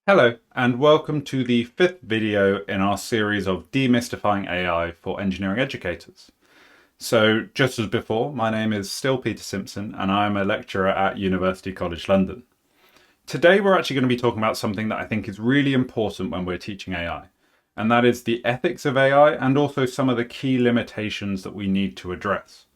Hello, and welcome to the fifth video in our series of demystifying AI for engineering educators. So, just as before, my name is still Peter Simpson, and I'm a lecturer at University College London. Today, we're actually going to be talking about something that I think is really important when we're teaching AI, and that is the ethics of AI and also some of the key limitations that we need to address.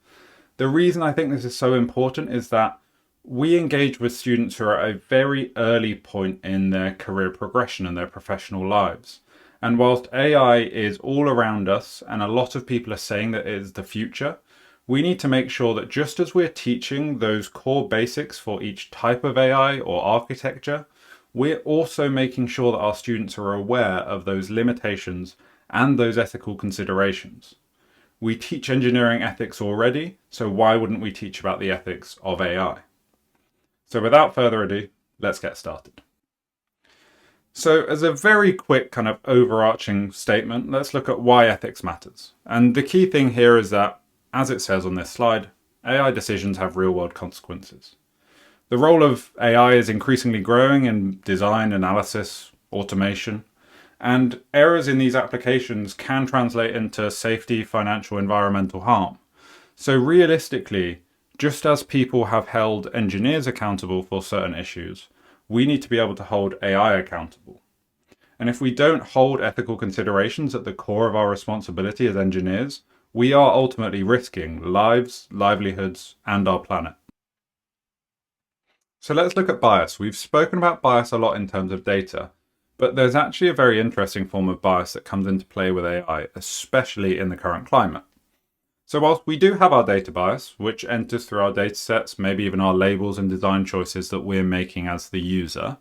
The reason I think this is so important is that we engage with students who are at a very early point in their career progression and their professional lives. And whilst AI is all around us, and a lot of people are saying that it is the future, we need to make sure that just as we're teaching those core basics for each type of AI or architecture, we're also making sure that our students are aware of those limitations and those ethical considerations. We teach engineering ethics already, so why wouldn't we teach about the ethics of AI? So without further ado, let's get started. So as a very quick kind of overarching statement, let's look at why ethics matters. And the key thing here is that, as it says on this slide, AI decisions have real-world consequences. The role of AI is increasingly growing in design, analysis, automation, and errors in these applications can translate into safety, financial, environmental harm. So realistically, just as people have held engineers accountable for certain issues, we need to be able to hold AI accountable. And if we don't hold ethical considerations at the core of our responsibility as engineers, we are ultimately risking lives, livelihoods, and our planet. So let's look at bias. We've spoken about bias a lot in terms of data, but there's actually a very interesting form of bias that comes into play with AI, especially in the current climate. So whilst we do have our data bias, which enters through our data sets, maybe even our labels and design choices that we're making as the user,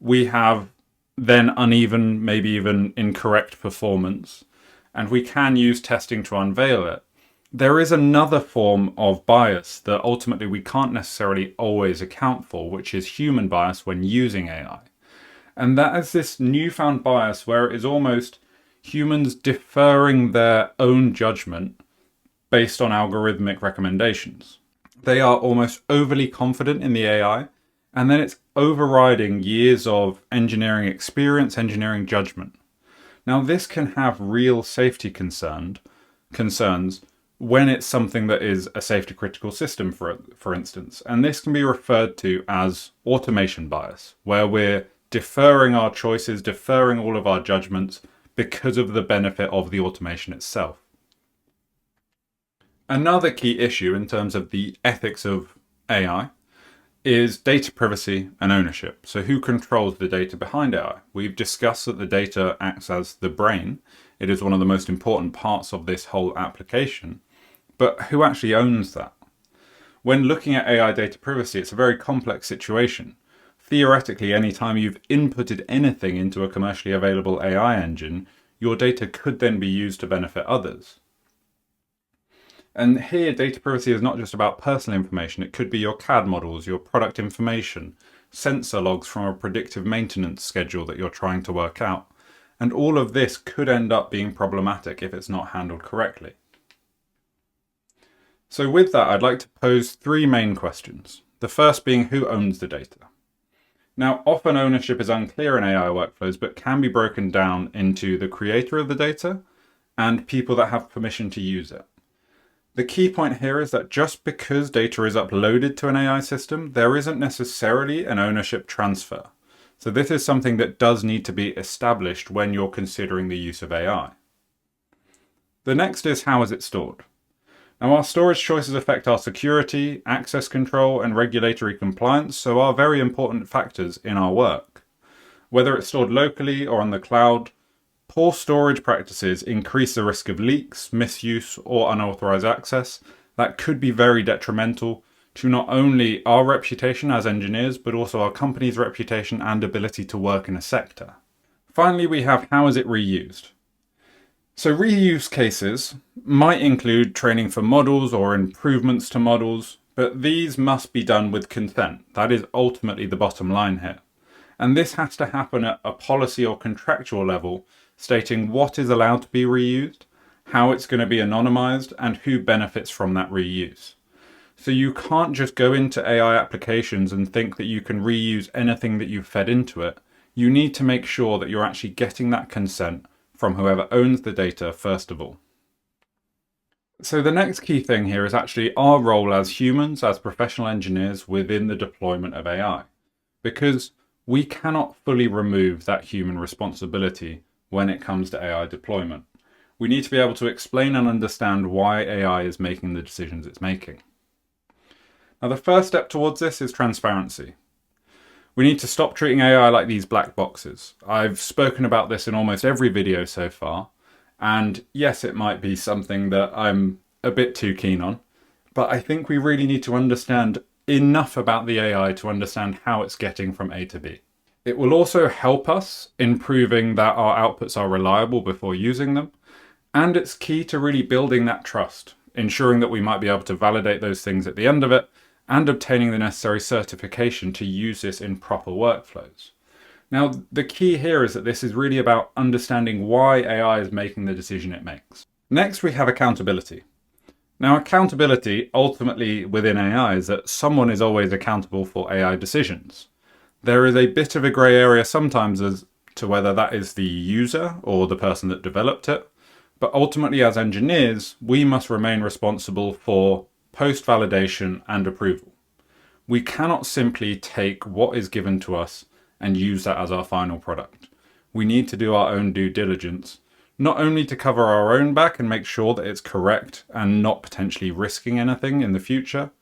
we have then uneven, maybe even incorrect performance, and we can use testing to unveil it. There is another form of bias that ultimately we can't necessarily always account for, which is human bias when using AI. And that is this newfound bias where it is almost humans deferring their own judgment based on algorithmic recommendations. They are almost overly confident in the AI, and then it's overriding years of engineering experience, engineering judgment. Now, this can have real safety concerns when it's something that is a safety critical system, for instance. And this can be referred to as automation bias, where we're deferring our choices, deferring all of our judgments because of the benefit of the automation itself. Another key issue in terms of the ethics of AI is data privacy and ownership. So who controls the data behind AI? We've discussed that the data acts as the brain. It is one of the most important parts of this whole application. But who actually owns that? When looking at AI data privacy, it's a very complex situation. Theoretically, anytime you've inputted anything into a commercially available AI engine, your data could then be used to benefit others. And here, data privacy is not just about personal information. It could be your CAD models, your product information, sensor logs from a predictive maintenance schedule that you're trying to work out. And all of this could end up being problematic if it's not handled correctly. So with that, I'd like to pose three main questions. The first being, who owns the data? Now, often ownership is unclear in AI workflows, but can be broken down into the creator of the data and people that have permission to use it. The key point here is that just because data is uploaded to an AI system, there isn't necessarily an ownership transfer. So this is something that does need to be established when you're considering the use of AI. The next is, how is it stored? Now, our storage choices affect our security, access control, and regulatory compliance, so are very important factors in our work. Whether it's stored locally or on the cloud, poor storage practices increase the risk of leaks, misuse, or unauthorized access that could be very detrimental to not only our reputation as engineers, but also our company's reputation and ability to work in a sector. Finally, we have, how is it reused? So reuse cases might include training for models or improvements to models, but these must be done with consent. That is ultimately the bottom line here. And this has to happen at a policy or contractual level, stating what is allowed to be reused, how it's going to be anonymized, and who benefits from that reuse. So you can't just go into AI applications and think that you can reuse anything that you've fed into it. you need to make sure that you're actually getting that consent from whoever owns the data first of all. So the next key thing here is actually our role as humans, as professional engineers within the deployment of AI, because we cannot fully remove that human responsibility when it comes to AI deployment. We need to be able to explain and understand why AI is making the decisions it's making. Now, the first step towards this is transparency. We need to stop treating AI like these black boxes. I've spoken about this in almost every video so far, and yes, it might be something that I'm a bit too keen on, but I think we really need to understand enough about the AI to understand how it's getting from A to B. It will also help us in proving that our outputs are reliable before using them, and it's key to really building that trust, ensuring that we might be able to validate those things at the end of it, and obtaining the necessary certification to use this in proper workflows. Now, the key here is that this is really about understanding why AI is making the decision it makes. Next, we have accountability. Now, accountability ultimately within AI is that someone is always accountable for AI decisions. There is a bit of a grey area sometimes as to whether that is the user or the person that developed it, but ultimately as engineers, we must remain responsible for post-validation and approval. We cannot simply take what is given to us and use that as our final product. We need to do our own due diligence, not only to cover our own back and make sure that it's correct and not potentially risking anything in the future,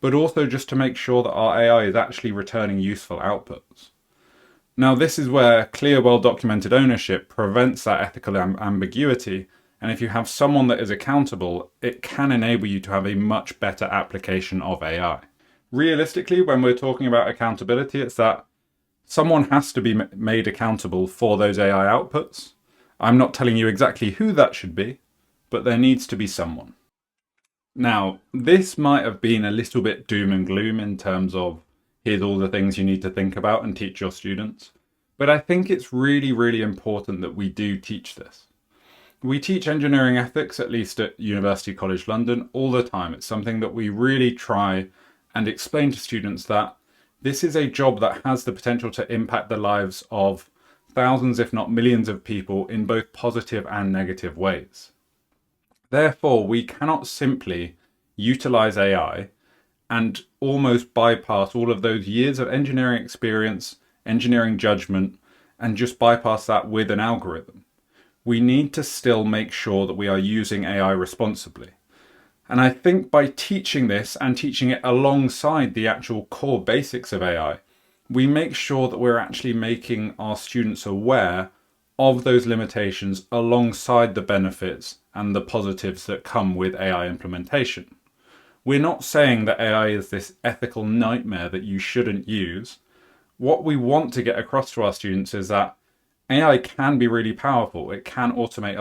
but also just to make sure that our AI is actually returning useful outputs. Now, this is where clear, well-documented ownership prevents that ethical ambiguity. And if you have someone that is accountable, it can enable you to have a much better application of AI. Realistically, when we're talking about accountability, it's that someone has to be made accountable for those AI outputs. I'm not telling you exactly who that should be, but there needs to be someone. Now, this might have been a little bit doom and gloom in terms of here's all the things you need to think about and teach your students. But I think it's really, really important that we do teach this. We teach engineering ethics, at least at University College London, all the time. It's something that we really try and explain to students that this is a job that has the potential to impact the lives of thousands, if not millions of people in both positive and negative ways. Therefore, we cannot simply utilize AI and almost bypass all of those years of engineering experience, engineering judgment, and just bypass that with an algorithm. We need to still make sure that we are using AI responsibly. And I think by teaching this and teaching it alongside the actual core basics of AI, we make sure that we're actually making our students aware of those limitations alongside the benefits and the positives that come with AI implementation. We're not saying that AI is this ethical nightmare that you shouldn't use. What we want to get across to our students is that AI can be really powerful. It can automate